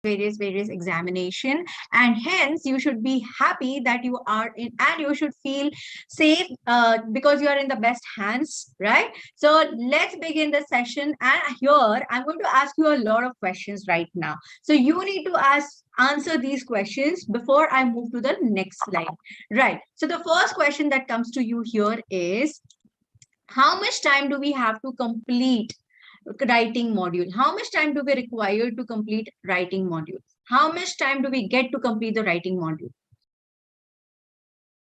various examination, and hence you should be happy that you are in, and you should feel safe because you are in the best hands, right? So let's begin the session, and here I'm going to ask you a lot of questions right now. So you need to answer these questions before I move to the next slide, right? So the first question that comes to you here is, how much time do we have to complete writing module? How much time do we require to complete writing module? How much time do we get to complete the writing module?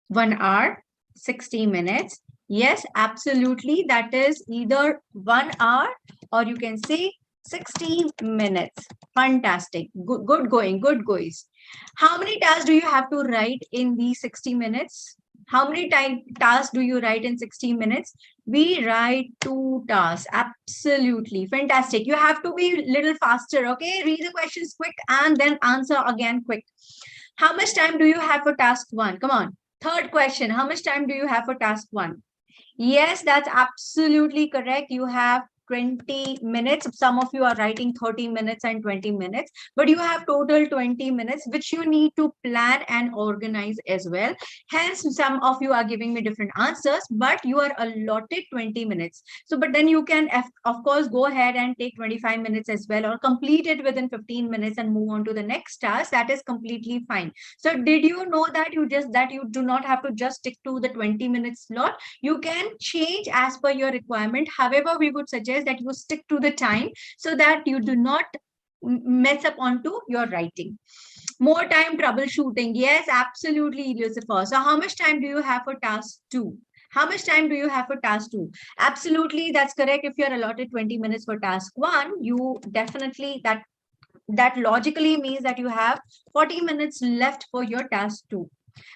1 hour, 60 minutes. Yes, absolutely. That is either 1 hour or you can say 60 minutes. Fantastic. Good going. Good guys. How many tasks do you have to write in these 60 minutes? How many tasks do you write in 60 minutes? We write 2 tasks. Absolutely. Fantastic. You have to be a little faster. Okay. Read the questions quick and then answer again quick. How much time do you have for task 1? Come on. Third question. How much time do you have for task 1? Yes, that's absolutely correct. You have 20 minutes. Some of you are writing 30 minutes and 20 minutes, but you have total 20 minutes, which you need to plan and organize as well. Hence, some of you are giving me different answers, but you are allotted 20 minutes. So, but then you can, of course, go ahead and take 25 minutes as well, or complete it within 15 minutes and move on to the next task. That is completely fine. So did you know that you do not have to just stick to the 20 minute slot? You can change as per your requirement. However, we would suggest that you stick to the time so that you do not mess up onto your writing. More time troubleshooting. Yes, absolutely, Lucifer. So how much time do you have for task 2? How much time do you have for task 2? Absolutely, that's correct. If you're allotted 20 minutes for task 1, you definitely, that logically means that you have 40 minutes left for your task 2.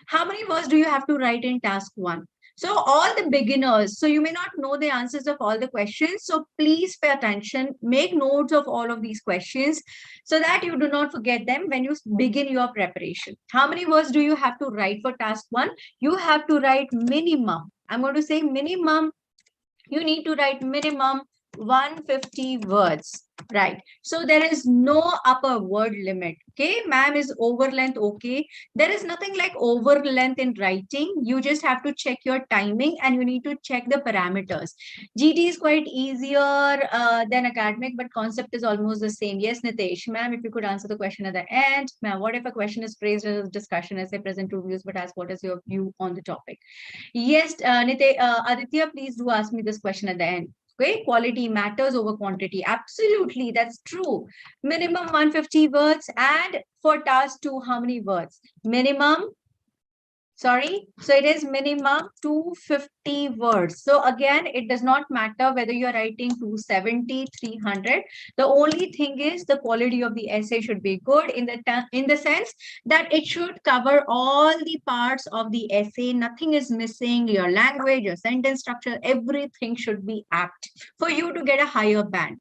How many words do you have to write in task 1? So all the beginners, so you may not know the answers of all the questions. So please pay attention, make notes of all of these questions so that you do not forget them when you begin your preparation. How many words do you have to write for task 1? You have to write minimum. I'm going to say minimum. You need to write minimum 150 words, right? So there is no upper word limit. Okay, ma'am, is over length okay? There is nothing like over length in writing. You just have to check your timing and you need to check the parameters. GT is quite easier than academic, but concept is almost the same. Yes, Nitesh, ma'am, if you could answer the question at the end. Ma'am, what if a question is phrased as a discussion, as I present two views, but ask what is your view on the topic? Yes, Aditya, please do ask me this question at the end. Okay, quality matters over quantity. Absolutely, that's true. Minimum 150 words, and for task 2, how many words? Minimum, sorry, so it is minimum 250 words. So again, it does not matter whether you're writing 270, 300. The only thing is the quality of the essay should be good in the sense that it should cover all the parts of the essay. Nothing is missing. Your language, your sentence structure, everything should be apt for you to get a higher band.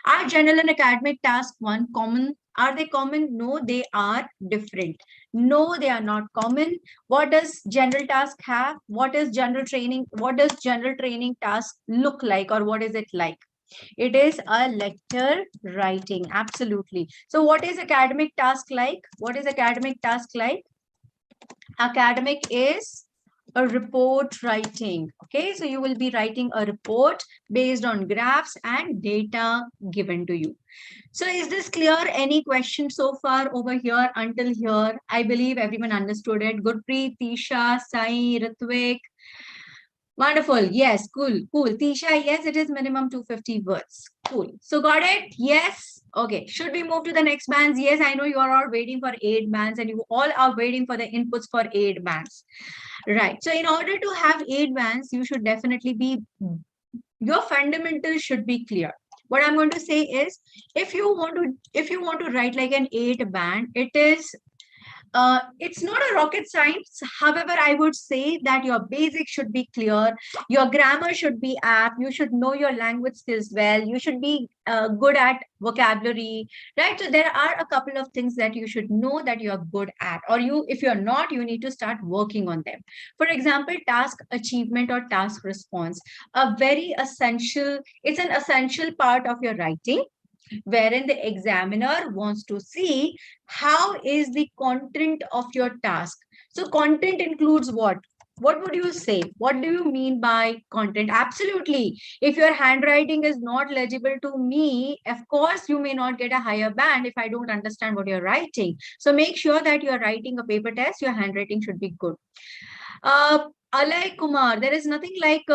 Are general and academic task 1 common? Are they common? No, they are different. No, they are not common. What does general task have? What is general training? What does general training task look like, or what is it like? It is a letter writing. Absolutely. So what is academic task like? What is academic task like? Academic is a report writing. Okay, so you will be writing a report based on graphs and data given to you. So is this clear? Any questions so far over here until here? I believe everyone understood it. Gurpreet, Tisha, Sai, Ritvik. Wonderful. Yes, cool. Tisha, yes, it is minimum 250 words. Cool. So got it? Yes. Okay. Should we move to the next bands? Yes, I know you are all waiting for 8 bands and you all are waiting for the inputs for 8 bands. Right. So in order to have 8 bands, you should definitely be, your fundamentals should be clear. What I'm going to say is, if you want to write like an 8 band, it's not a rocket science. However, I would say that your basics should be clear. Your grammar should be apt. You should know your language skills well. You should be good at vocabulary, right? So there are a couple of things that you should know that you're good at, or if you're not, you need to start working on them. For example, task achievement or task response, it's an essential part of your writing. wherein the examiner wants to see how is the content of your task. So content includes what? What would you say? What do you mean by content? Absolutely. If your handwriting is not legible to me, of course, you may not get a higher band if I don't understand what you're writing. So make sure that you're writing a paper test, your handwriting should be good. Alay Kumar, there is nothing like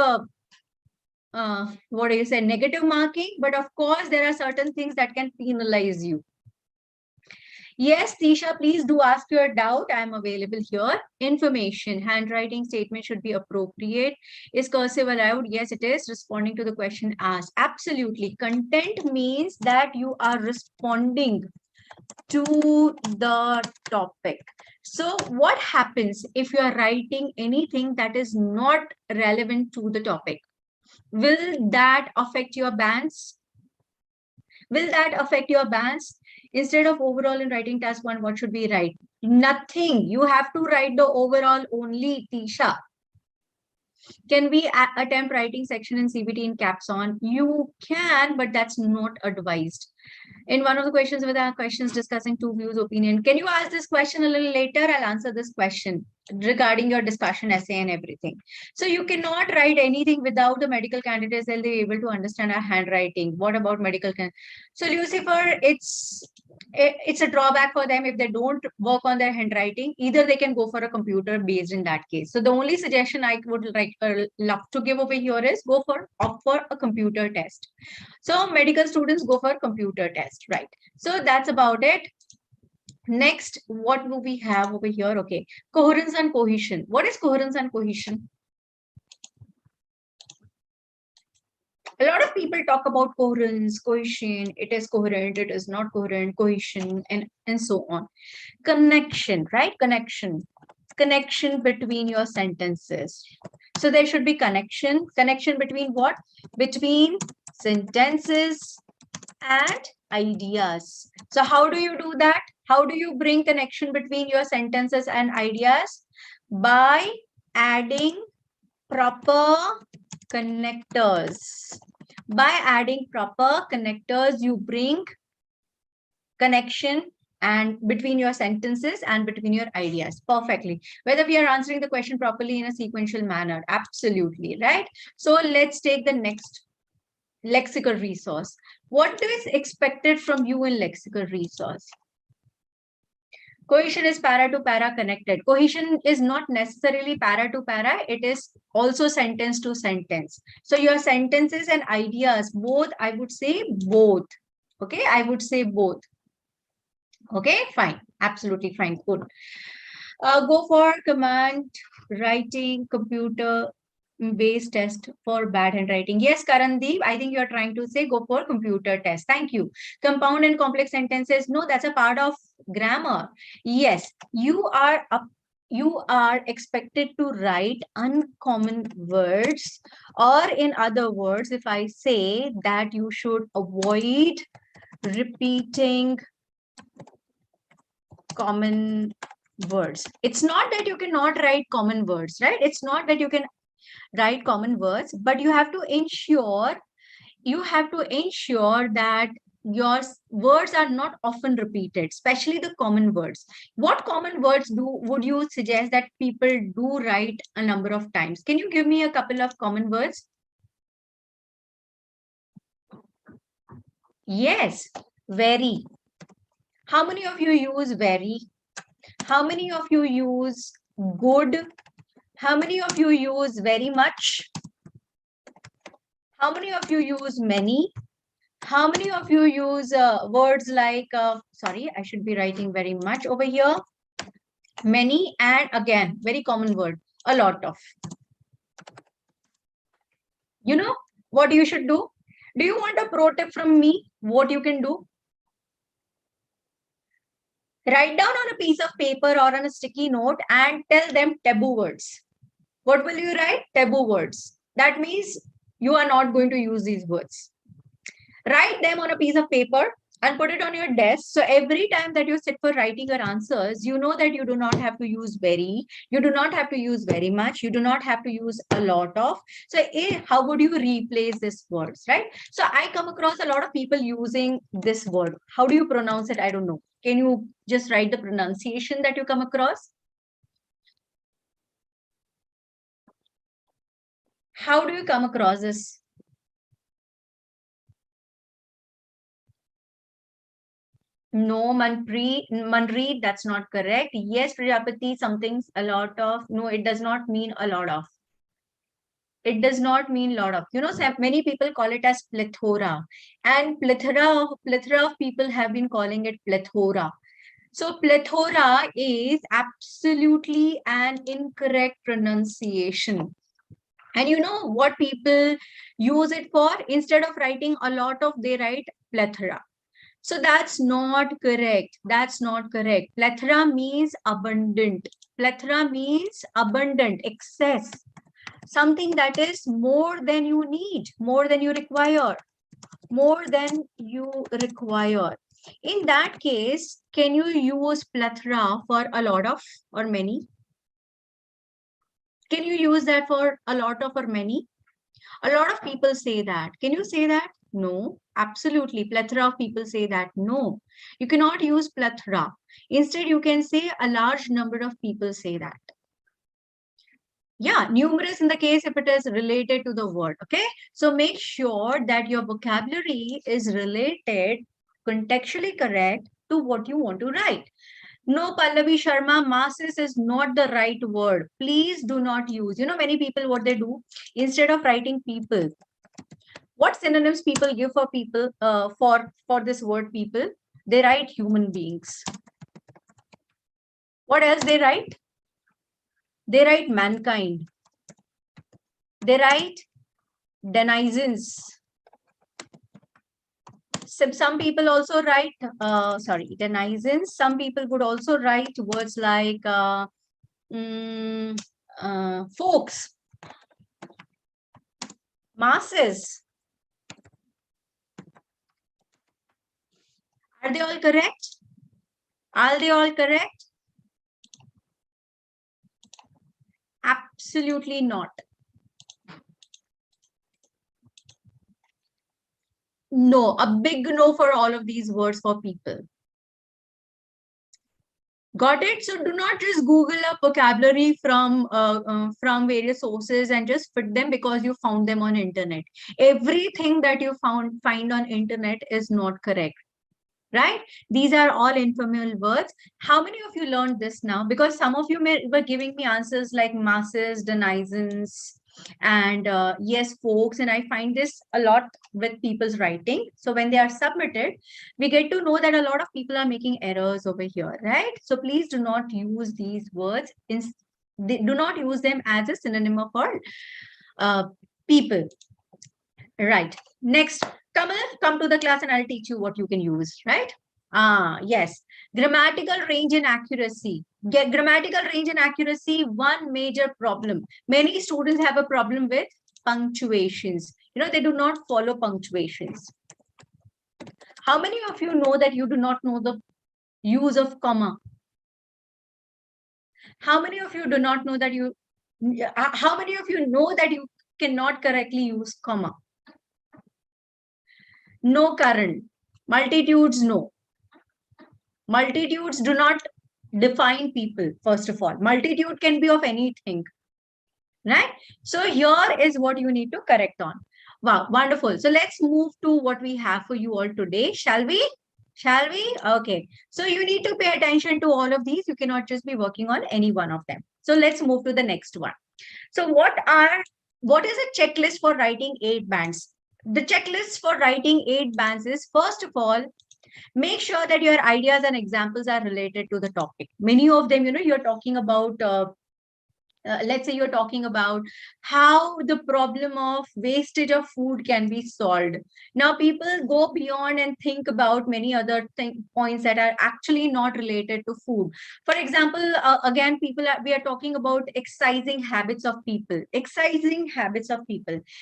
what do you say, negative marking, but of course there are certain things that can penalize you. Yes, Tisha, please do ask your doubt. I am available here. Information, handwriting statement should be appropriate. Is cursive allowed? Yes, it is. Responding to the question asked. Absolutely. Content means that you are responding to the topic. So what happens if you are writing anything that is not relevant to the topic? Will that affect your bands? Will that affect your bands? Instead of overall in writing task 1, what should we write? Nothing. You have to write the overall only, Tisha. Can we attempt writing section in CBT in caps on? You can, but that's not advised. In one of the questions with our questions discussing two views opinion, can you ask this question a little later? I'll answer this question regarding your discussion essay and everything. So you cannot write anything without the medical candidates. They'll be able to understand our handwriting. What about medical? So Lucifer, it's a drawback for them if they don't work on their handwriting. Either they can go for a computer based in that case. So the only suggestion I would love to give over here is opt for a computer test. So medical students go for computer test, right? So that's about it. Next, what do we have over here? Okay, coherence and cohesion. What is coherence and cohesion? A lot of people talk about coherence, cohesion, it is coherent, it is not coherent, cohesion, and so on. Connection, right? Connection between your sentences. So there should be connection between what? Between sentences and ideas. So how do you do that? How do you bring connection between your sentences and ideas? By adding proper connectors. By adding proper connectors, you bring connection and between your sentences and between your ideas perfectly. Whether we are answering the question properly in a sequential manner, absolutely, right? So let's take the next, lexical resource. What is expected from you in lexical resource? Cohesion is para to para connected. Cohesion is not necessarily para to para. It is also sentence to sentence. So your sentences and ideas, both, I would say both. Okay, I would say both. Okay, fine. Absolutely fine. Good. Go for command writing computer based test for bad handwriting. Yes, Karandeep, I think you're trying to say go for computer test. Thank you. Compound and complex sentences. No, that's a part of grammar. Yes, you are expected to write uncommon words, or in other words, if I say that you should avoid repeating common words. It's not that you cannot write common words, right? It's not that you can write common words, but you have to ensure that your words are not often repeated, especially the common words. What common words would you suggest that people do write a number of times? Can you give me a couple of common words? Yes, very. How many of you use very? How many of you use good? How many of you use very much? How many of you use many? How many of you use words like, sorry, I should be writing very much over here. Many, and again, very common word, a lot of. You know what you should do? Do you want a pro tip from me? What you can do? Write down on a piece of paper or on a sticky note and tell them taboo words. What will you write? Taboo words. That means you are not going to use these words. Write them on a piece of paper and put it on your desk. So every time that you sit for writing your answers, you know that you do not have to use very, you do not have to use very much, you do not have to use a lot of. So how would you replace these words, right? So I come across a lot of people using this word. How do you pronounce it? I don't know. Can you just write the pronunciation that you come across? How do you come across this? No, Manpreet, that's not correct. Yes, Prajapati, something's a lot of. No, it does not mean a lot of. It does not mean lot of. You know, many people call it as plethora. And plethora of people have been calling it plethora. So plethora is absolutely an incorrect pronunciation. And you know what people use it for? Instead of writing a lot of, they write plethora. So that's not correct. That's not correct. Plethora means abundant. Plethora means abundant, excess. Something that is more than you need, more than you require, more than you require. In that case, can you use plethora for a lot of or many? Can you use that for a lot of or many? A lot of people say that. Can you say that? No, absolutely. Plethora of people say that. No, you cannot use plethora. Instead, you can say a large number of people say that. Yeah, numerous in the case if it is related to the word. Okay, so make sure that your vocabulary is related, contextually correct to what you want to write. No, Pallavi Sharma, masses is not the right word. Please do not use. You know, many people, what they do, instead of writing people, what synonyms people give for people, for this word people? They write human beings. What else they write? They write mankind. They write denizens. Some people also write, denizens. Some people would also write words like folks, masses. Are they all correct? Are they all correct? Absolutely not. No, a big no for all of these words for people. Got it? So do not just Google a vocabulary from various sources and just fit them because you found them on internet. Everything that you find on internet is not correct. Right? These are all informal words. How many of you learned this now? Because some of you were giving me answers like masses, denizens, and yes, folks. And I find this a lot with people's writing. So when they are submitted, we get to know that a lot of people are making errors over here, right? So please do not use these words. Do not use them as a synonym for people. Right. Next, come to the class and I'll teach you what you can use, right? Yes. Grammatical range and accuracy. Grammatical range and accuracy, one major problem. Many students have a problem with punctuations. You know, they do not follow punctuations. How many of you know that you do not know the use of comma? How many of you do not know that how many of you know that you cannot correctly use comma? No, Karan. Multitudes, no. Multitudes do not define people, first of all. Multitude can be of anything, right? So here is what you need to correct on. Wow, wonderful. So let's move to what we have for you all today. Shall we? Shall we? Okay. So you need to pay attention to all of these. You cannot just be working on any one of them. So let's move to the next one. So what is a checklist for writing 8 bands? The checklist for writing 8 bands is, first of all, make sure that your ideas and examples are related to the topic. Many of them, you know, you're talking about let's say you're talking about how the problem of wastage of food can be solved. Now people go beyond and think about many other points that are actually not related to food. For example, again, we are talking about exercising habits of people,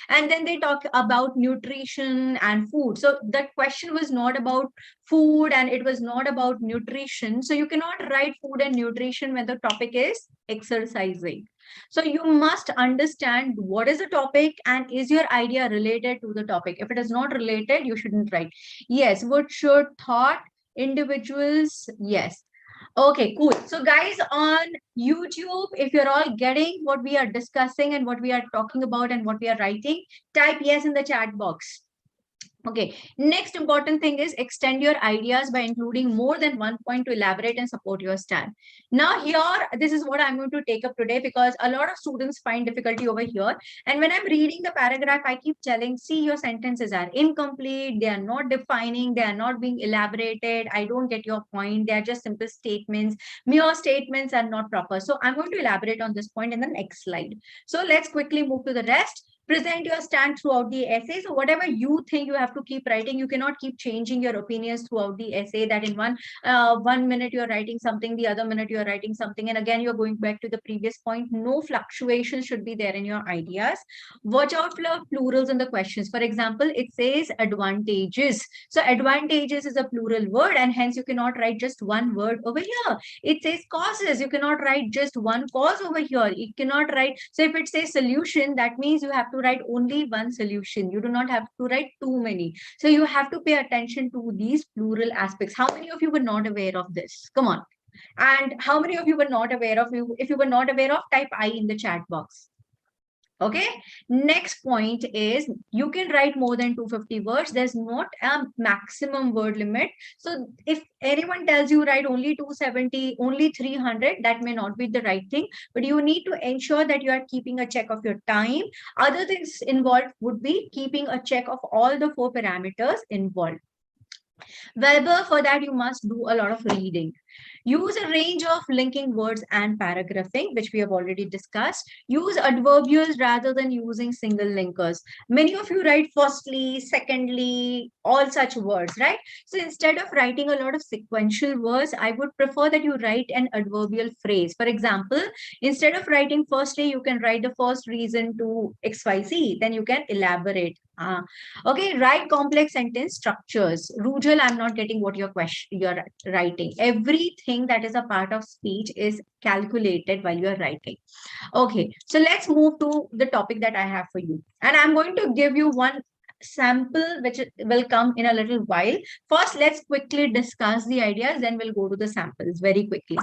and then they talk about nutrition and food. So that question was not about food and it was not about nutrition. So you cannot write food and nutrition when the topic is exercising. So you must understand what is the topic and is your idea related to the topic. If it is not related, you shouldn't write. Yes, what should thought individuals? Yes. Okay, cool. So guys on YouTube, if you're all getting what we are discussing and what we are talking about and what we are writing, type yes in the chat box. Okay, next important thing is extend your ideas by including more than one point to elaborate and support your stand. Now here, this is what I'm going to take up today because a lot of students find difficulty over here. And when I'm reading the paragraph, I keep telling, see, your sentences are incomplete. They are not defining. They are not being elaborated. I don't get your point. They are just simple statements. Mere statements are not proper. So I'm going to elaborate on this point in the next slide. So let's quickly move to the rest. Present your stand throughout the essay. So whatever you think, you have to keep writing. You cannot keep changing your opinions throughout the essay, that in one minute you're writing something, the other minute you're writing something, and again you're going back to the previous point. No fluctuation should be there in your ideas. Watch out for plurals in the questions. For example, it says advantages. So advantages is a plural word, and hence you cannot write just one word over here. It says causes. You cannot write just one cause over here. You cannot write. So if it says solution, that means you have to write only one solution. You do not have to write too many. So you have to pay attention to these plural aspects. How many of you were not aware of this? Come on. And how many of you were not aware of? If you were not aware of, type I in the chat box. Okay, next point is you can write more than 250 words. There's not a maximum word limit. So if anyone tells you write only 270, only 300, that may not be the right thing, but you need to ensure that you are keeping a check of your time. Other things involved would be keeping a check of all the 4 parameters involved. Well, for that, you must do a lot of reading. Use a range of linking words and paragraphing, which we have already discussed. Use adverbials rather than using single linkers. Many of you write firstly, secondly, all such words, right? So instead of writing a lot of sequential words, I would prefer that you write an adverbial phrase. For example, instead of writing firstly, you can write the first reason to XYZ, then you can elaborate. Okay, write complex sentence structures. Rujal, I'm not getting what you're writing. Everything that is a part of speech is calculated while you're writing. Okay, so let's move to the topic that I have for you. And I'm going to give you one sample which will come in a little while. First, let's quickly discuss the ideas, then we'll go to the samples very quickly.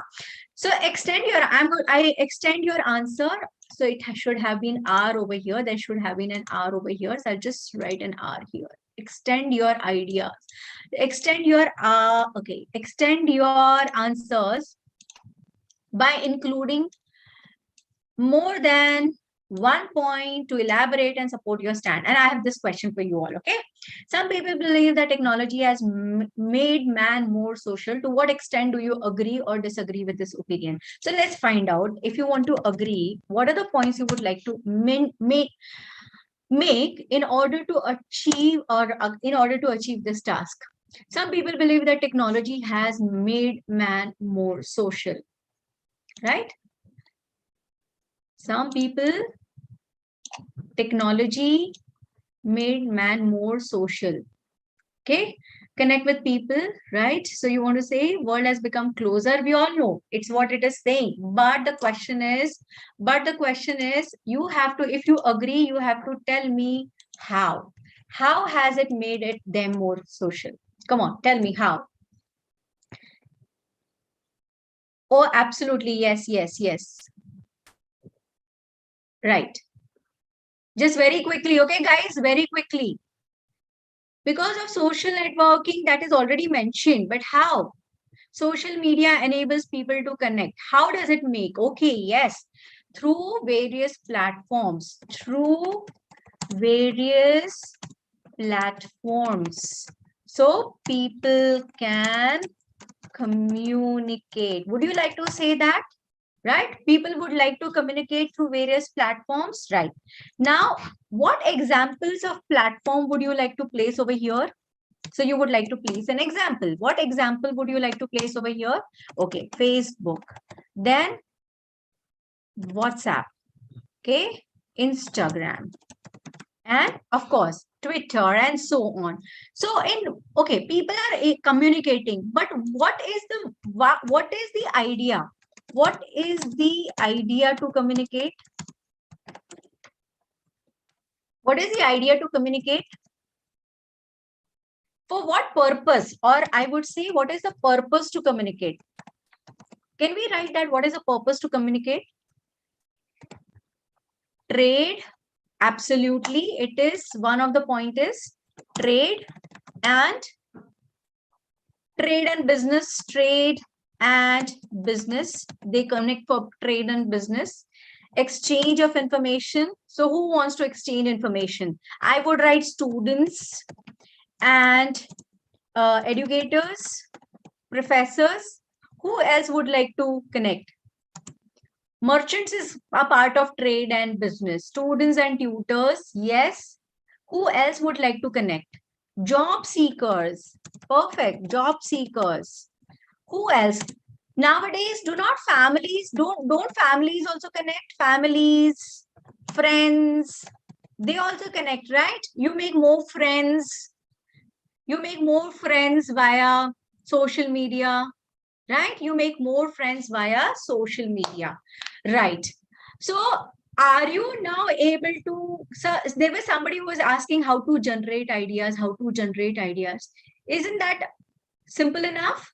So extend your, I extend your answer. So it should have been R over here. There should have been an R over here. So I'll just write an R here. Extend your ideas. Extend your, extend your answers by including more than one point to elaborate and support your stand. And I have this question for you all, okay? Some people believe that technology has made man more social. To what extent do you agree or disagree with this opinion? So let's find out. If you want to agree, what are the points you would like to make in order to achieve this task? Some people believe that technology has made man more social, right? Some people, technology made man more social. Okay, connect with people, right? So you want to say world has become closer. We all know it's what it is saying. But the question is, you have to, if you agree, you have to tell me how. How has it made it them more social? Come on, tell me how. Oh, absolutely. Yes, yes, yes. Right. Just very quickly, okay, guys, very quickly. Because of social networking, that is already mentioned, but how? Social media enables people to connect. How does it make? Okay, yes, through various platforms. Through various platforms. So people can communicate. Would you like to say that? Right? People would like to communicate through various platforms, right? Now, what examples of platform would you like to place over here? So you would like to place an example. What example would you like to place over here? Okay, Facebook, then WhatsApp, okay, Instagram, and of course, Twitter, and so on. So okay, people are communicating, but what is the idea? What is the idea to communicate? What is the idea to communicate? For what purpose? Or I would say, what is the purpose to communicate? Can we write that? What is the purpose to communicate? Trade. Absolutely. It is one of the point is trade and business. Trade and business. They connect for trade and business. Exchange of information. So who wants to exchange information? I would write students and educators, professors. Who else would like to connect? Merchants is a part of trade and business. Students and tutors, yes. Who else would like to connect? Job seekers. Perfect. Job seekers. Who else? Nowadays, don't families also connect? Families, friends, they also connect, right? You make more friends. You make more friends via social media, right? You make more friends via social media, right? So are you now able to, so there was somebody who was asking how to generate ideas, Isn't that simple enough?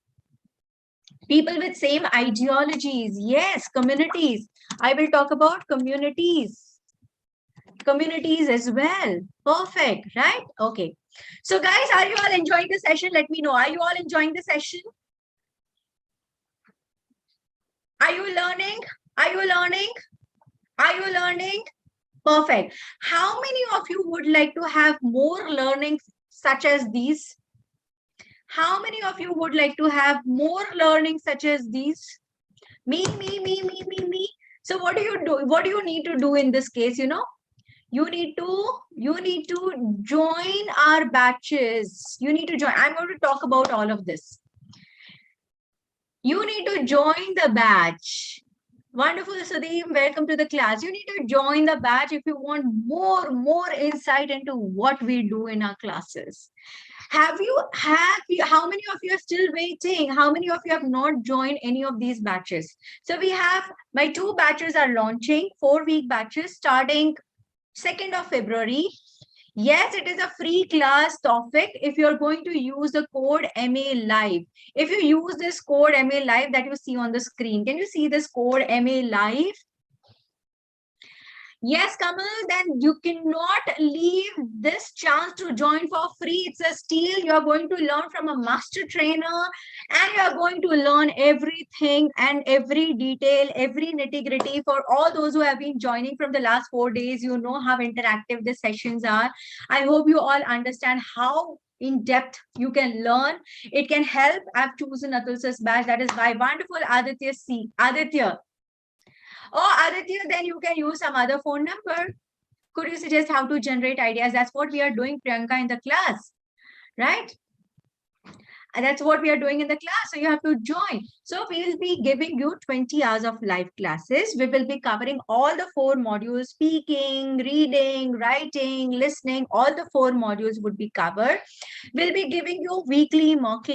People with same ideologies, yes, communities. I will talk about communities as well. Perfect, right? Okay. So guys, are you all enjoying the session? Let me know. Are you all enjoying the session? Are you learning? Are you learning? Are you learning? Perfect. How many of you would like to have more learning such as these? How many of you would like to have more learning such as these? Me. So what do you do? What do you need to do in this case? You know, you need to join our batches. You need to join. I'm going to talk about all of this. You need to join the batch. Wonderful, Sudeep. Welcome to the class. You need to join the batch if you want more insight into what we do in our classes. How many of you are still waiting? How many of you have not joined any of these batches? So we have, my 2 batches are launching, 4-week batches starting 2nd of February. Yes, it is a free class topic if you're going to use the code MA Live. If you use this code MA Live that you see on the screen, can you see this code MA Live? Yes, Kamal, then you cannot leave this chance to join for free. It's a steal. You're going to learn from a master trainer and you're going to learn everything and every detail, every nitty-gritty. For all those who have been joining from the last 4 days, you know how interactive the sessions are. I hope you all understand how in depth you can learn. It can help. I've chosen Atul's batch. That is by wonderful Aditya C. Aditya. Oh, Aditya, then you can use some other phone number. Could you suggest how to generate ideas? That's what we are doing, Priyanka, in the class, right? And that's what we are doing in the class. So you have to join. So we will be giving you 20 hours of live classes. We will be covering all the 4 modules: speaking, reading, writing, listening. All the 4 modules would be covered. We'll be giving you weekly mock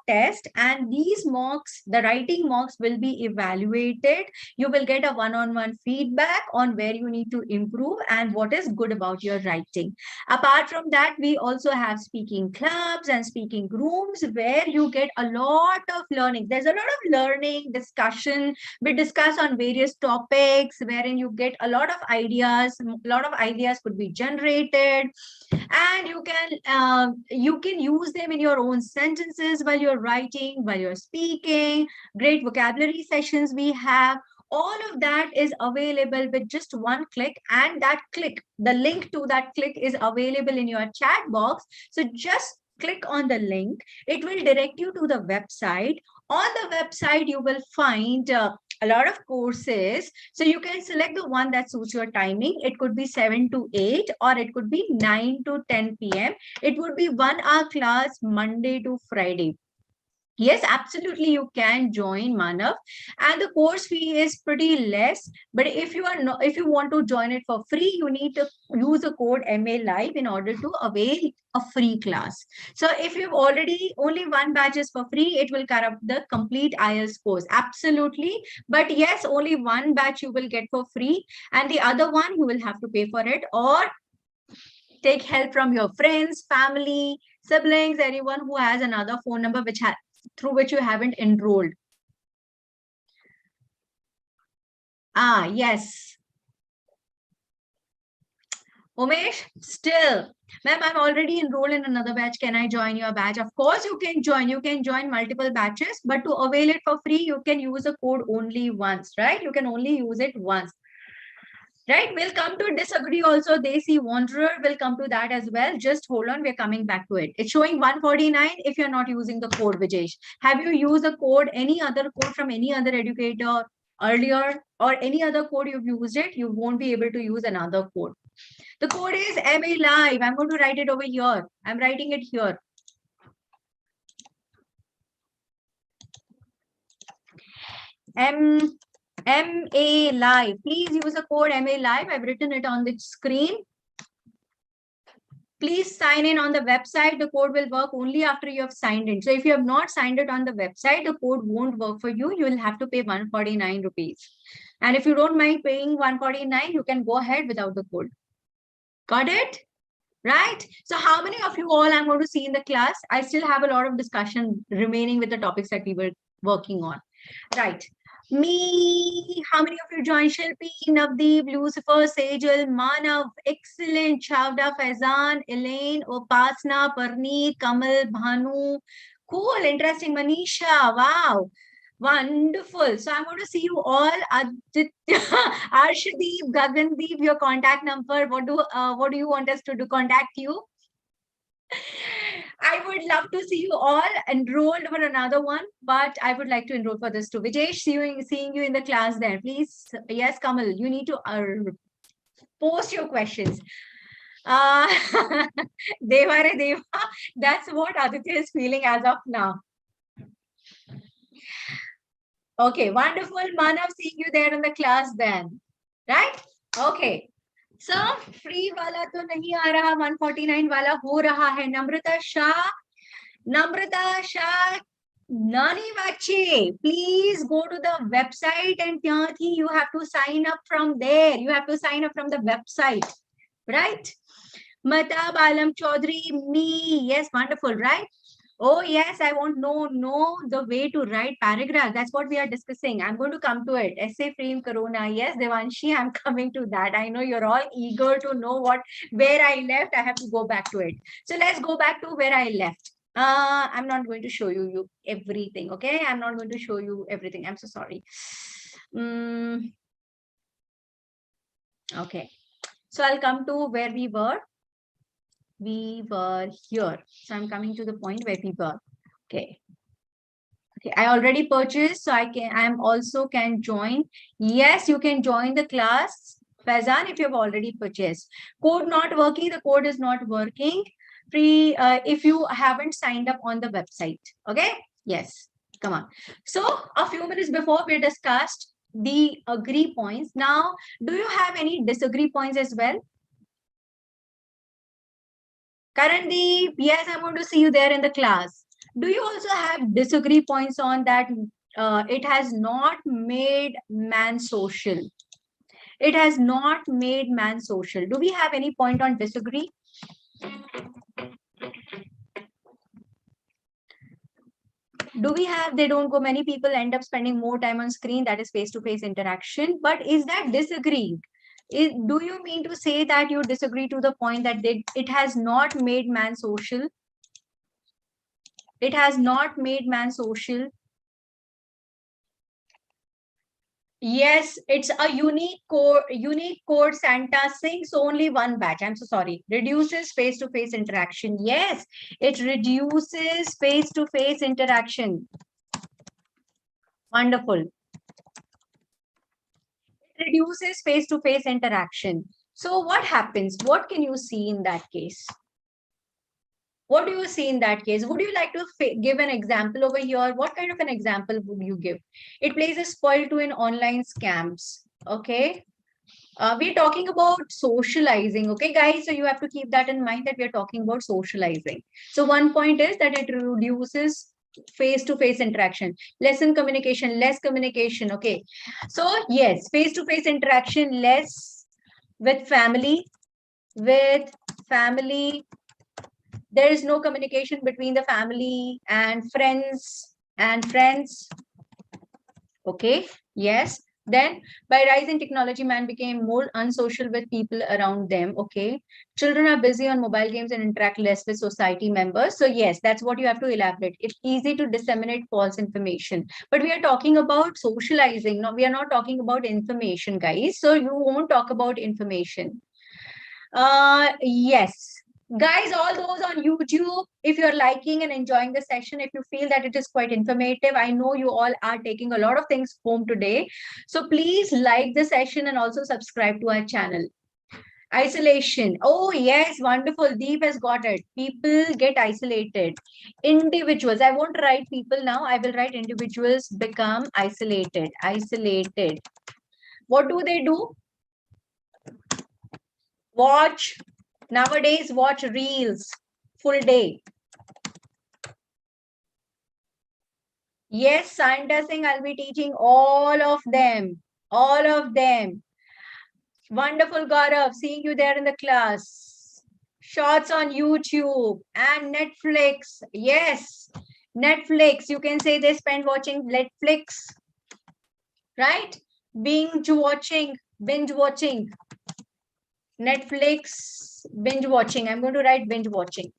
test, and these mocks, the writing mocks, will be evaluated. You will get a one-on-one feedback on where you need to improve and what is good about your writing. Apart from that, we also have speaking clubs and speaking rooms where you get a lot of learning. There's a lot of learning, discussion. We discuss on various topics wherein you get a lot of ideas. A lot of ideas could be generated, and you can use them in your own sentences while you're writing, while you're speaking. Great vocabulary sessions we have. All of that is available with just one click, and that click, the link to that click, is available in your chat box. So just click on the link. It will direct you to the website. On the website, you will find a lot of courses. So you can select the one that suits your timing. It could be 7 to 8 or it could be 9 to 10 p.m. It would be 1 hour class Monday to Friday. Yes, absolutely. You can join Manav, and the course fee is pretty less. But if you are not, if you want to join it for free, you need to use the code MA Live in order to avail a free class. So if you've already only one batch is for free, it will cover up the complete IELTS course. Absolutely. But yes, only one batch you will get for free, and the other one you will have to pay for it, or take help from your friends, family, siblings, anyone who has another phone number which through which you haven't enrolled. Ah, yes. Umesh, still, ma'am, I'm already enrolled in another batch. Can I join your batch? Of course, you can join. You can join multiple batches, but to avail it for free, you can use a code only once, right? You can only use it once. Right, we'll come to disagree also. They see wanderer, will come to that as well. Just hold on, we're coming back to it. It's showing 149 if you're not using the code, Vijesh. Have you used a code, any other code from any other educator earlier, or any other code you've used it? You won't be able to use another code. The code is MA Live. I'm going to write it over here. I'm writing it here. MA Live. Please use the code MA Live. I've written it on the screen. Please sign in on the website. The code will work only after you have signed in. So if you have not signed it on the website, the code won't work for you. You will have to pay 149 rupees. And if you don't mind paying 149, you can go ahead without the code. Got it? Right? So how many of you all I'm going to see in the class? I still have a lot of discussion remaining with the topics that we were working on. Right. Me, how many of you joined? Shilpi, Navdeep, Lucifer, Sejal, Manav, excellent, Chavda, Faizan, Elaine, Upasna, Parneet, Kamal, Bhanu. Cool, interesting, Manisha, wow. Wonderful. So I'm going to see you all. Aditya, Arshdeep, Gagandeep, your contact number. What do you want us to do? Contact you? I would love to see you all enrolled for another one, but I would like to enroll for this too. Vijesh, seeing you in the class there. Please, yes, Kamal, you need to post your questions. Deva re Deva, that's what Aditya is feeling as of now. Okay, wonderful. Manav, seeing you there in the class then. Right? Okay. So, free वाला तो नहीं आ रहा, 149 वाला हो रहा है. Namrata Shah, Nani Vache, please go to the website and you have to sign up from there. You have to sign up from the website. Right? Matab Alam Chaudhary, me. Yes, wonderful, right? Oh, yes, I want know the way to write paragraph. That's what we are discussing. I'm going to come to it. Essay frame Corona. Yes, Devanshi, I'm coming to that. I know you're all eager to know where I left. I have to go back to it. So let's go back to where I left. I'm not going to show you everything. Okay, I'm not going to show you everything. I'm so sorry. Okay, so I'll come to where we were. We were here. So I'm coming to the point where we were. Okay. Okay, I already purchased, so I'm also can join. Yes, you can join the class, Faizan, if you've already purchased. Code not working, the code is not working. Free, if you haven't signed up on the website. Okay, yes, come on. So a few minutes before we discussed the agree points. Now, do you have any disagree points as well? Karandeep, yes, I'm going to see you there in the class. Do you also have disagree points on that? It has not made man social. It has not made man social. Do we have any point on disagree? Do we have, they don't go, many people end up spending more time on screen, that is face-to-face interaction. But is that disagreeing? Do you mean to say that you disagree to the point that it has not made man social? It has not made man social. Yes, it's a unique code Santa sings only one batch. I'm so sorry. Reduces face-to-face interaction. Yes, it reduces face-to-face interaction. Wonderful. It reduces face-to-face interaction. So what happens? What can you see in that case? What do you see in that case? Would you like to give an example over here? What kind of an example would you give? It plays a spoil to in online scams. Okay. We're talking about socializing. Okay, guys. So you have to keep that in mind that we're talking about socializing. So one point is that it reduces face-to-face interaction, lesson communication, less communication. Okay. So yes, face-to-face interaction, less with family, with family. There is no communication between the family and friends. Okay, yes. Then by rising technology, man became more unsocial with people around them. Okay, children are busy on mobile games and interact less with society members. So yes, that's what you have to elaborate. It's easy to disseminate false information, but we are talking about socializing. No, we are not talking about information, guys. So you won't talk about information. Yes. Guys, all those on YouTube, if you're liking and enjoying the session, if you feel that it is quite informative, I know you all are taking a lot of things home today. So please like the session and also subscribe to our channel. Isolation. Oh, yes, wonderful. Deep has got it. People get isolated. Individuals. I won't write people now. I will write individuals become isolated. Isolated. What do they do? Watch. Nowadays, watch reels full day. Yes, Santa Singh, I'll be teaching all of them. All of them. Wonderful, Gaurav. Seeing you there in the class. Shorts on YouTube and Netflix. Yes, Netflix. You can say they spend watching Netflix. Right? Binge watching. Netflix, binge watching. I'm going to write binge watching.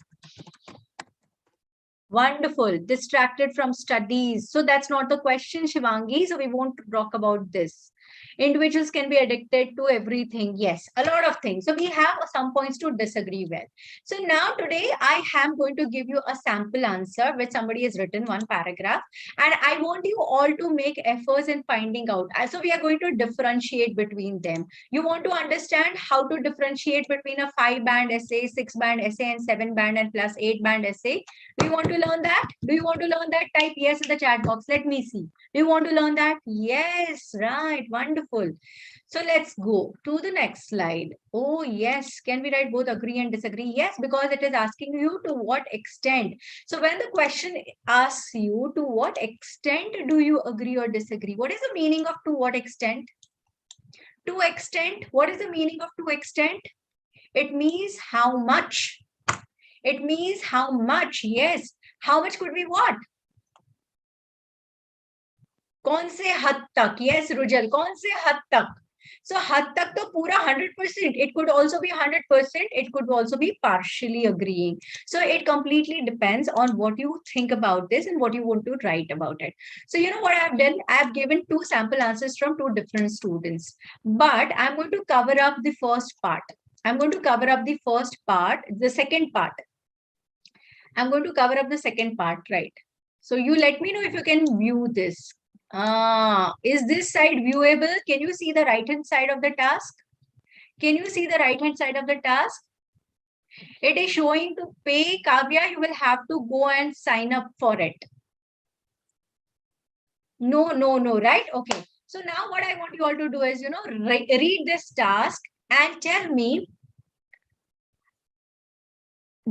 Wonderful. Distracted from studies. So that's not the question, Shivangi. So we won't talk about this. Individuals can be addicted to everything. Yes, a lot of things. So we have some points to disagree with. So now today I am going to give you a sample answer which somebody has written one paragraph. And I want you all to make efforts in finding out. So we are going to differentiate between them. You want to understand how to differentiate between a 5-band essay, 6-band essay, and 7-band and plus 8-band essay. Do you want to learn that? Do you want to learn that? Type yes in the chat box. Let me see. Do you want to learn that? Yes, right. Wonderful. So let's go to the next slide. Oh, yes. Can we write both agree and disagree? Yes, because it is asking you to what extent. So when the question asks you to what extent do you agree or disagree? What is the meaning of to what extent? To extent. What is the meaning of to extent? It means how much. It means how much. Yes. How much could be what? कौन से हद तक? Yes, Rujal. कौन से हद तक? So हद तक तो पूरा 100%. It could also be 100%. It could also be partially agreeing. So it completely depends on what you think about this and what you want to write about it. So you know what I've done? I've given 2 sample answers from 2 different students. But I'm going to cover up the first part. I'm going to cover up the first part, the second part. I'm going to cover up the second part, right? So you let me know if you can view this. Is this side viewable? Can you see the right-hand side of the task? Can you see the right-hand side of the task? It is showing to pay. Kavya, you will have to go and sign up for it. No, right? Okay. So now what I want you all to do is, read this task and tell me,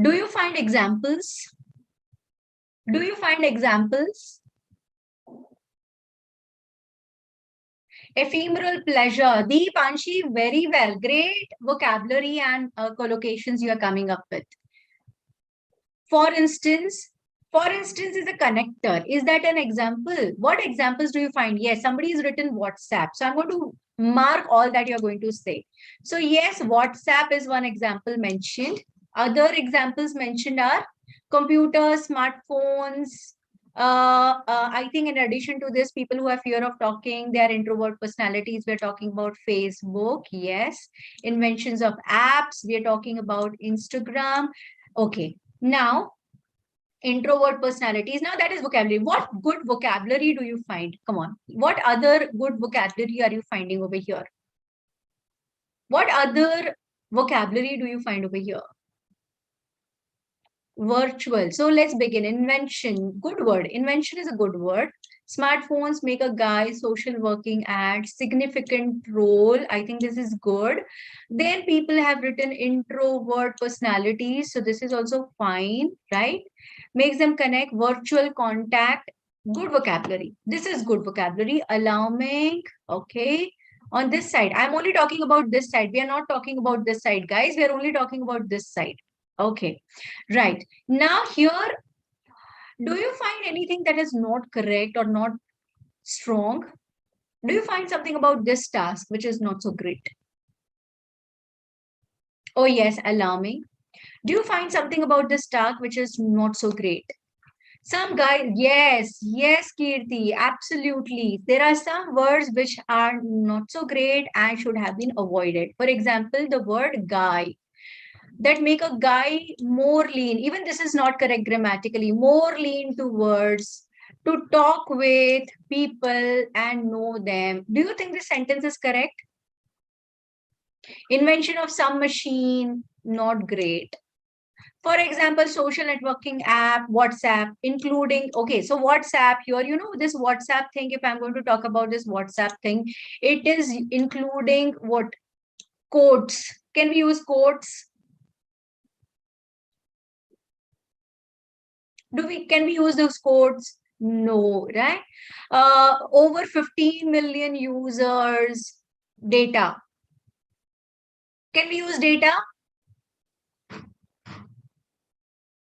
do you find examples? Do you find examples? Ephemeral pleasure. Deep, Anshi, very well. Great vocabulary and collocations you are coming up with. For instance is a connector. Is that an example? What examples do you find? Yes, somebody has written WhatsApp. So I'm going to mark all that you're going to say. So yes, WhatsApp is one example mentioned. Other examples mentioned are computers, smartphones. I think in addition to this, people who have fear of talking, they are introvert personalities. We're talking about Facebook. Yes. Inventions of apps. We're talking about Instagram. Okay. Now, introvert personalities. Now that is vocabulary. What good vocabulary do you find? Come on. What other good vocabulary are you finding over here? What other vocabulary do you find over here? Virtual. So let's begin. Invention. Good word. Invention is a good word. Smartphones make a guy social working at significant role. I think this is good. Then people have written introvert personalities. So this is also fine, right? Makes them connect. Virtual contact. Good vocabulary. This is good vocabulary. Alarming. Okay. On this side, I'm only talking about this side. We are not talking about this side, guys. We are only talking about this side. Okay. Right. Now here, do you find anything that is not correct or not strong? Do you find something about this task which is not so great? Oh yes, alarming. Do you find something about this task which is not so great? Some guy, yes, Kirti, absolutely. There are some words which are not so great and should have been avoided. For example, the word guy. That make a guy more lean. Even this is not correct grammatically. More lean towards to talk with people and know them. Do you think this sentence is correct? Invention of some machine, not great. For example, social networking app, WhatsApp, including, okay, so WhatsApp here, you know, this WhatsApp thing, if I'm going to talk about this WhatsApp thing, it is including what? Quotes. Can we use quotes? Can we use those codes? No, right? Over 15 million users data. Can we use data?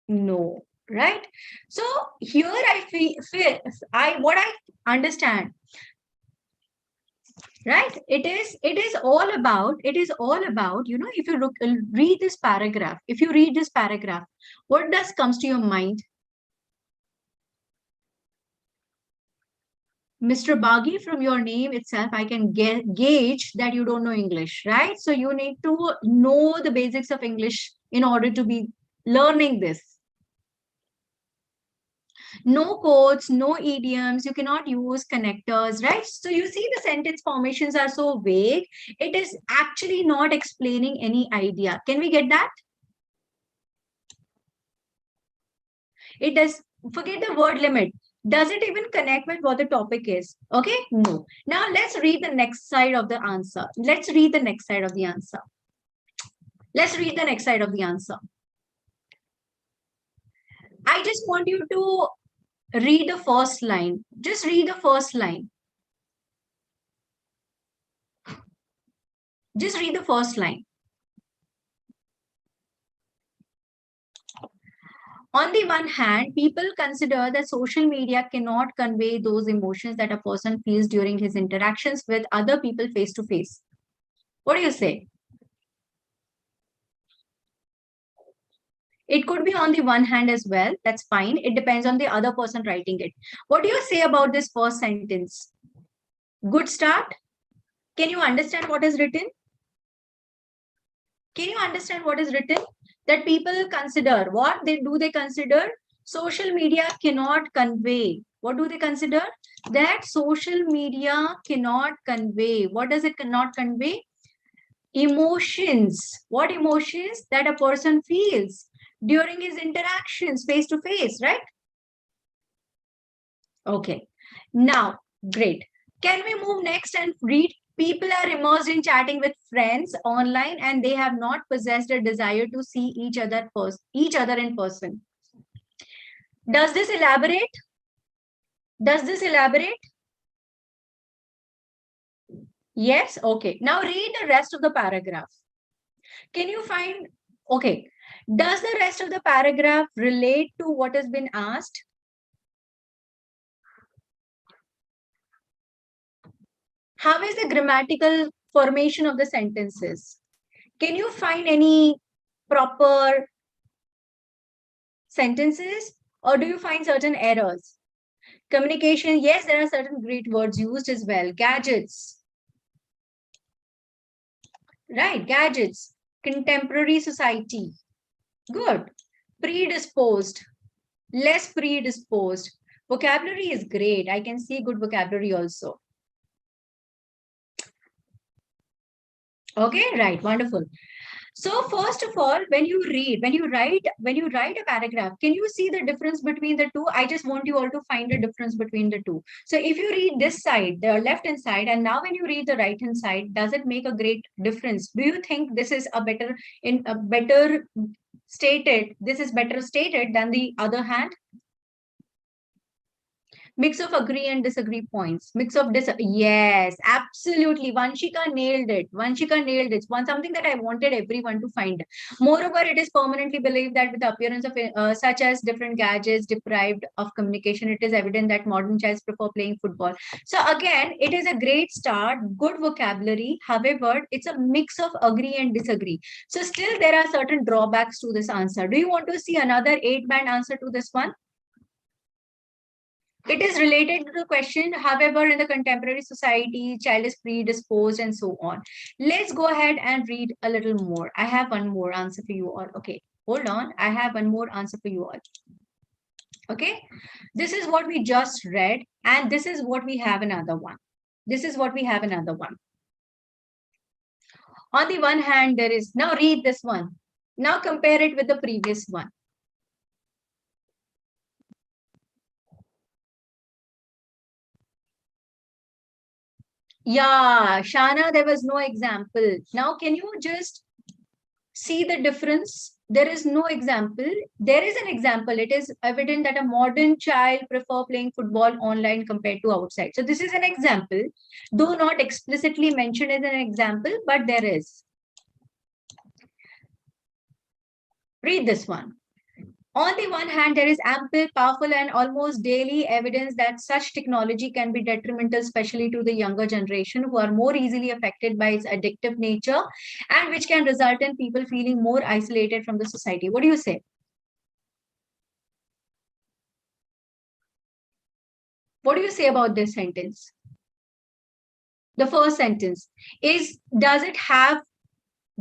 No, right? So here I feel what I understand, right? It is all about, you know, if you read this paragraph, what does comes to your mind? Mr. Baghi, from your name itself, I can gauge that you don't know English, right? So you need to know the basics of English in order to be learning this. No quotes, no idioms, you cannot use connectors, right? So you see the sentence formations are so vague. It is actually not explaining any idea. Can we get that? It does, forget the word limit. Does it even connect with what the topic is? Okay, no. Now let's read the next side of the answer. Let's read the next side of the answer. Let's read the next side of the answer. I just want you to read the first line. Just read the first line. Just read the first line. On the one hand, people consider that social media cannot convey those emotions that a person feels during his interactions with other people face to face. What do you say? It could be on the one hand as well. That's fine. It depends on the other person writing it. What do you say about this first sentence? Good start. Can you understand what is written? Can you understand what is written? That people consider, what they consider? Social media cannot convey. What do they consider? That social media cannot convey. What does it cannot convey? Emotions. What emotions? That a person feels during his interactions face to face, right? Okay. Now, great. Can we move next and read? People are immersed in chatting with friends online and they have not possessed a desire to see each other in person. Does this elaborate? Does this elaborate? Yes. Okay. Now read the rest of the paragraph. Can you find, okay, does the rest of the paragraph relate to what has been asked? How is the grammatical formation of the sentences? Can you find any proper sentences, or do you find certain errors? Communication, yes, there are certain great words used as well. Gadgets, right? Gadgets. Contemporary society, good. Predisposed, less predisposed. Vocabulary is great. I can see good vocabulary also. Okay, right, wonderful. So first of all, when you write a paragraph, can you see the difference between the two? I just want you all to find the difference between the two. So if you read this side, the left hand side, and now when you read the right hand side, does it make a great difference? Do you think this is better stated? This is better stated than the other hand? Mix of agree and disagree points. Yes, absolutely. Vanshika nailed it. Vanshika nailed it. Something that I wanted everyone to find. Moreover, it is permanently believed that with the appearance of such as different gadgets deprived of communication, it is evident that modern childs prefer playing football. So again, it is a great start, good vocabulary. However, it's a mix of agree and disagree. So still there are certain drawbacks to this answer. Do you want to see another 8-band answer to this one? It is related to the question, however, in the contemporary society, child is predisposed and so on. Let's go ahead and read a little more. I have one more answer for you all. Okay, hold on. I have one more answer for you all. Okay, this is what we just read, and this is what we have another one. This is what we have another one. On the one hand, there is, now read this one. Now compare it with the previous one. Yeah, Shana, there was no example. Now, can you just see the difference? There is no example. There is an example. It is evident that a modern child prefer playing football online compared to outside. So this is an example, though not explicitly mentioned as an example, but there is. Read this one. On the one hand, there is ample, powerful, and almost daily evidence that such technology can be detrimental, especially to the younger generation who are more easily affected by its addictive nature and which can result in people feeling more isolated from the society. What do you say? What do you say about this sentence? The first sentence is, does it have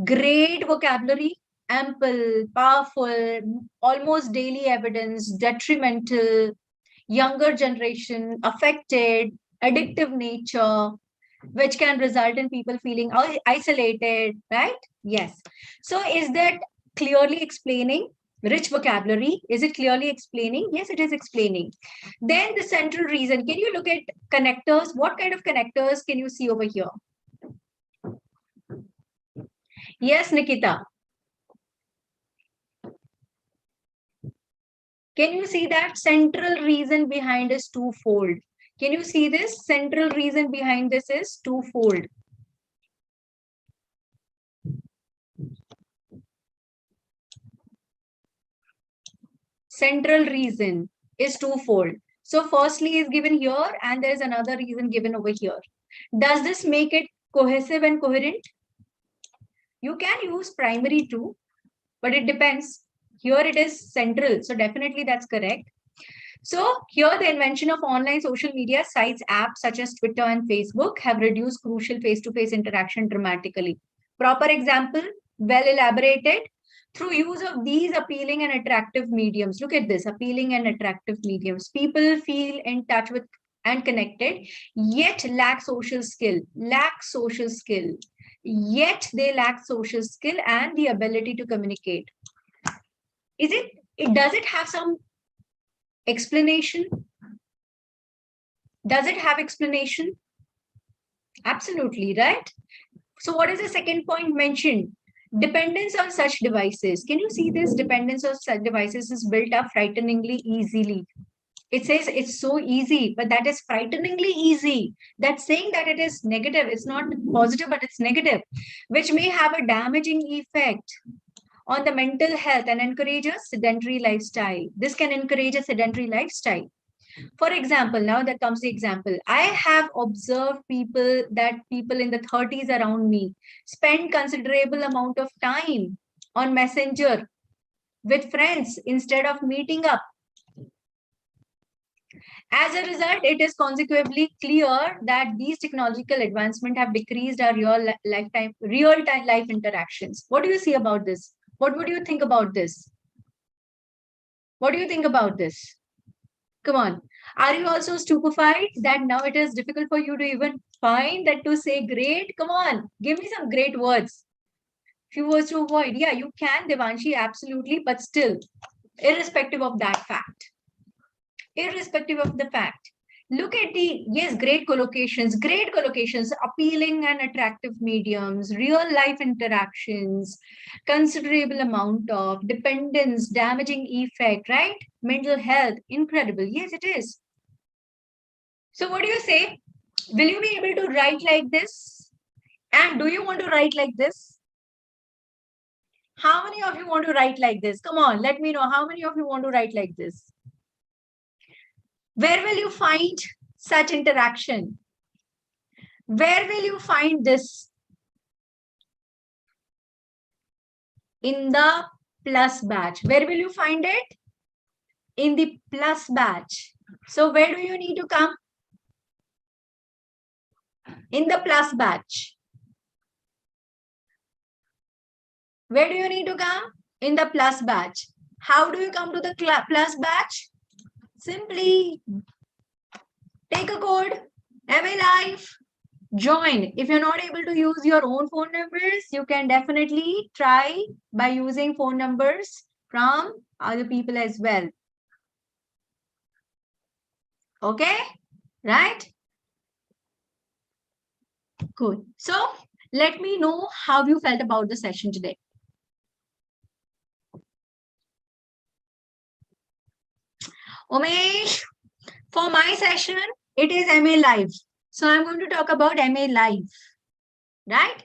great vocabulary? Ample, powerful, almost daily evidence, detrimental, younger generation, affected, addictive nature, which can result in people feeling isolated, right? Yes. So is that clearly explaining? Rich vocabulary, is it clearly explaining? Yes, it is explaining. Then the central reason, can you look at connectors? What kind of connectors can you see over here? Yes, Nikita. Can you see that central reason behind is twofold? Can you see this? Central reason behind this is twofold. Central reason is twofold. So firstly is given here and there is another reason given over here. Does this make it cohesive and coherent? You can use primary too, but it depends. Here it is central. So definitely that's correct. So here the invention of online social media sites, apps such as Twitter and Facebook have reduced crucial face-to-face interaction dramatically. Proper example, well elaborated. Through use of these appealing and attractive mediums, look at this, appealing and attractive mediums, people feel in touch with and connected, yet lack social skill, yet they lack social skill and the ability to communicate. Does it have some explanation? Does it have explanation? Absolutely, right? So what is the second point mentioned? Dependence on such devices. Can you see this? Dependence on such devices is built up frighteningly easily. It says it's so easy, but that is frighteningly easy. That's saying that it is negative. It's not positive, but it's negative, which may have a damaging effect on the mental health and encourage a sedentary lifestyle. This can encourage a sedentary lifestyle. For example, now that comes the example. I have observed people in the 30s around me spend considerable amount of time on Messenger with friends instead of meeting up. As a result, it is consequently clear that these technological advancements have decreased our real-time life interactions. What do you see about this? What would you think about this? What do you think about this? Come on. Are you also stupefied that now it is difficult for you to even find that to say great? Come on, give me some great words. few words to avoid. Yeah, you can, Devanshi, absolutely, but still, irrespective of that fact. Irrespective of the fact. Look at the, yes, great collocations, appealing and attractive mediums, real life interactions, considerable amount of dependence, damaging effect, right? Mental health, incredible. Yes, it is. So what do you say? Will you be able to write like this? And do you want to write like this? How many of you want to write like this? Come on, let me know. How many of you want to write like this? Where will you find such interaction? Where will you find this? In the plus batch. Where will you find it? In the plus batch. So where do you need to come? In the plus batch. Where do you need to come? In the plus batch. How do you come to the plus batch? Simply take a code, MA Live, join. If you're not able to use your own phone numbers, you can definitely try by using phone numbers from other people as well. Okay, right? Good. So let me know how you felt about the session today. Umesh, for my session, it is MA Live. So I'm going to talk about MA Live, right?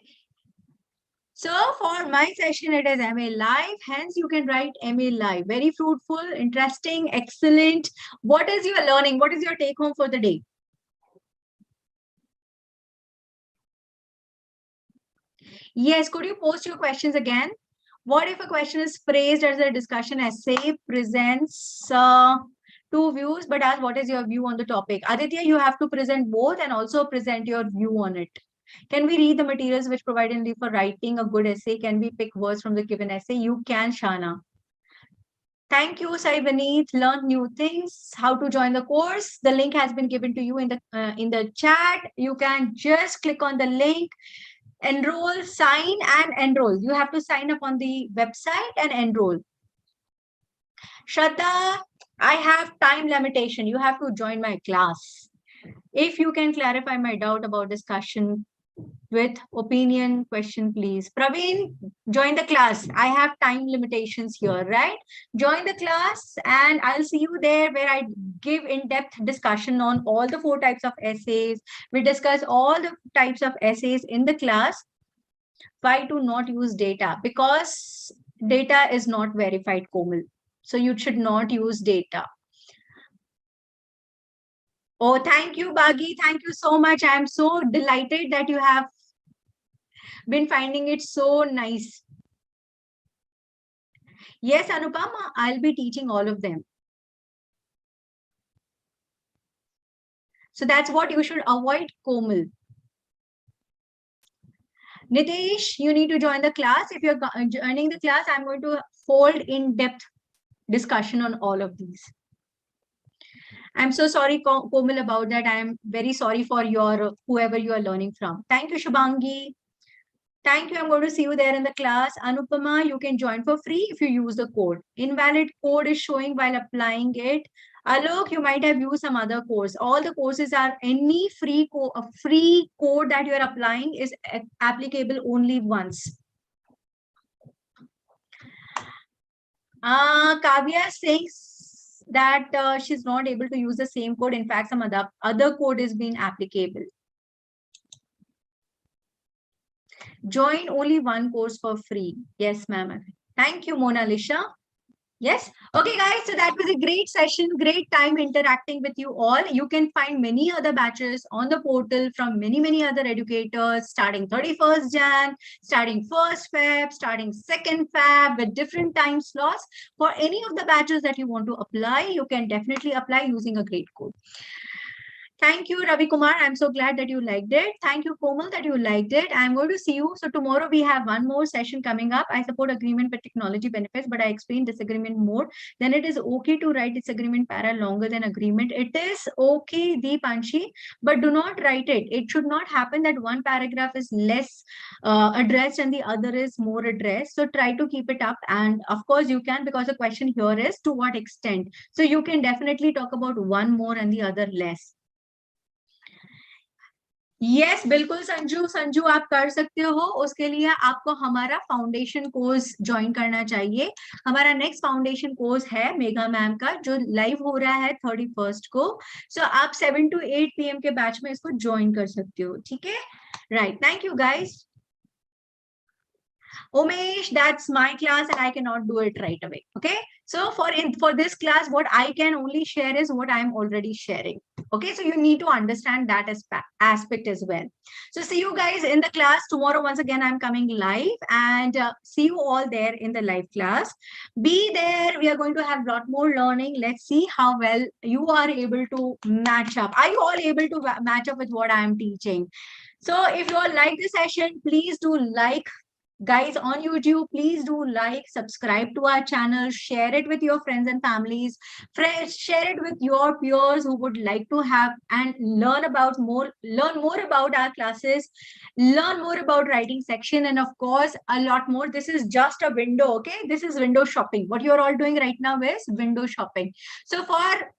So for my session, it is MA Live. Hence, you can write MA Live. Very fruitful, interesting, excellent. What is your learning? What is your take home for the day? Yes, could you post your questions again? What if a question is phrased as a discussion essay, presents two views, but as what is your view on the topic? Aditya, you have to present both and also present your view on it. Can we read the materials which provide in for writing a good essay? Can we pick words from the given essay? You can, Shana. Thank you, Saivaneet. Learn new things. How to join the course? The link has been given to you in the chat. You can just click on the link, enroll, sign and enroll. You have to sign up on the website and enroll. Shraddha, I have time limitation. You have to join my class. If you can clarify my doubt about discussion with opinion question, please. Praveen, join the class. I have time limitations here, right? Join the class and I'll see you there where I give in-depth discussion on all the 4 types of essays. We discuss all the types of essays in the class. Why to not use data? Because data is not verified, Komal. So you should not use data. Oh, thank you, Bagi. Thank you so much. I'm so delighted that you have been finding it so nice. Yes, Anupama, I'll be teaching all of them. So that's what you should avoid, Komal. Nitesh, you need to join the class. If you're joining the class, I'm going to hold in-depth discussion on all of these. I'm so sorry, Komal, about that. I am very sorry for your whoever you are learning from. Thank you, Shubhangi. Thank you. I'm going to see you there in the class. Anupama, you can join for free if you use the code. Invalid code is showing while applying it. Alok, you might have used some other course. All the courses are any free code that you are applying is applicable only once. Kavya says that she's not able to use the same code. In fact, some other code is being applicable. Join only one course for free. Yes, ma'am. Thank you, Mona Lisa. Yes. Okay, guys. So that was a great session, great time interacting with you all. You can find many other batches on the portal from many other educators starting 31st Jan, starting 1st Feb, starting 2nd Feb with different time slots. For any of the batches that you want to apply, you can definitely apply using a great code. Thank you, Ravi Kumar. I'm so glad that you liked it. Thank you, Komal, that you liked it. I'm going to see you. So tomorrow we have one more session coming up. I support agreement with technology benefits, but I explain disagreement more. Then it is okay to write disagreement para longer than agreement. It is okay, Deepanshi, but do not write it. It should not happen that one paragraph is less addressed and the other is more addressed. So try to keep it up. And of course you can, because the question here is to what extent. So you can definitely talk about one more and the other less. Yes बिल्कुल संजू संजू आप कर सकते हो उसके लिए आपको हमारा foundation course join करना चाहिए हमारा नेक्स्ट फाउंडेशन कोर्स है मेगा मैम का जो लाइव हो रहा है 31st को सो आप 7 to 8 PM के बैच में इसको ज्वाइन कर सकते हो ठीक है right thank you guys Umesh, that's my class and I cannot do it right away. Okay. So for this class, what I can only share is what I'm already sharing. Okay. So you need to understand that aspect as well. So see you guys in the class tomorrow. Once again, I'm coming live and see you all there in the live class. Be there. We are going to have a lot more learning. Let's see how well you are able to match up. Are you all able to match up with what I'm teaching? So if you all like the session, please do like. Guys on YouTube, please do like, subscribe to our channel, share it with your friends and families, share it with your peers who would like to have and learn more about our classes, learn more about writing section, and of course, a lot more. This is just a window, okay? This is window shopping. What you're all doing right now is window shopping. So for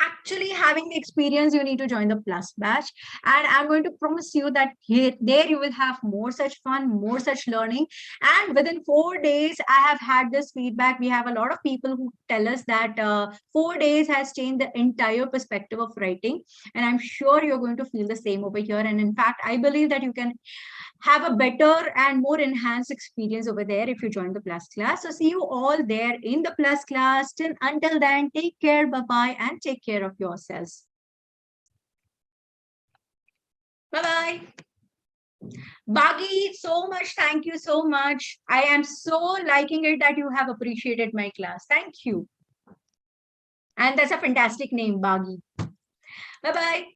actually having the experience, you need to join the plus batch, and I'm going to promise you that there you will have more such fun, more such learning. And within 4 days, I have had this feedback. We have a lot of people who tell us that 4 days has changed the entire perspective of writing, and I'm sure you're going to feel the same over here. And in fact, I believe that you can have a better and more enhanced experience over there if you join the plus class. So see you all there in the plus class. Until then, take care, bye-bye, and take care of yourselves. Bye-bye. Baggy, so much. Thank you so much. I am so liking it that you have appreciated my class. Thank you. And that's a fantastic name, Baggy. Bye-bye.